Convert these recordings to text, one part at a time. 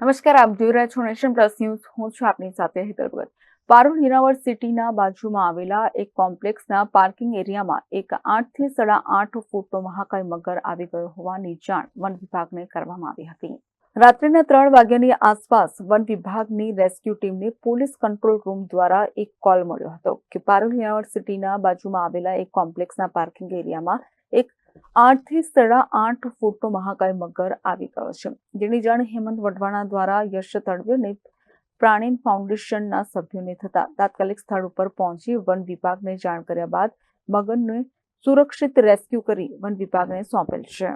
નમસ્કાર, આપ જોઈ રહ્યા છો નેશન પ્લસ ન્યૂઝ. હું છું આપની સાથે હેતલ ભગત. પારુલ યુનિવર્સિટીના બાજુમાં આવેલા એક કોમ્પ્લેક્સના પાર્કિંગ એરિયામાં એક 8 થી 8.5 ફૂટનો મહાકાય મગર આવી ગયો હોવાની જાણ વન વિભાગને કરવામાં આવી હતી. રાત્રિના 3 વાગ્યાની આસપાસ વન વિભાગની રેસ્ક્યુ ટીમને પોલીસ કંટ્રોલ રૂમ દ્વારા એક કોલ મળ્યો હતો કે પારુલ યુનિવર્સિટીના બાજુમાં આવેલા એક કોમ્પ્લેક્સના પાર્કિંગ એરિયામાં એક 8 થી 8.5 ફૂટનો મહાકાય મગર આવી ગયો છે, જેની જાણ હેમંત વઢવાણા દ્વારા યશ તડવી અને પ્રાણીન ફાઉન્ડેશનના સભ્યોને થતા તાત્કાલિક સ્થળ ઉપર પહોંચી વન વિભાગને જાણ કર્યા બાદ મગરને સુરક્ષિત રેસ્ક્યુ કરી વન વિભાગને સોંપેલ છે.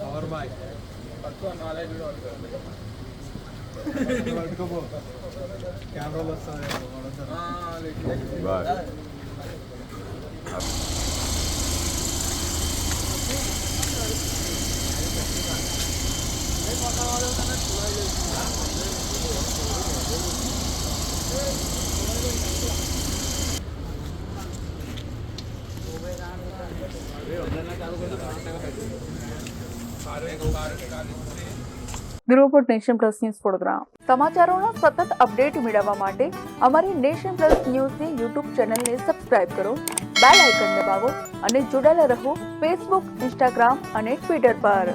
और भाई पक्का knowledge camera bureau report nation plus news Vadodara. સમાચારોના સતત અપડેટ મેળવવા માટે અમારી નેશન પ્લસ ન્યૂઝની યુટ્યુબ ચેનલને સબસ્ક્રાઇબ કરો, બેલ આઇકન દબાવો અને જોડાયેલા રહો ફેસબુક, ઇન્સ્ટાગ્રામ અને ટ્વિટર પર.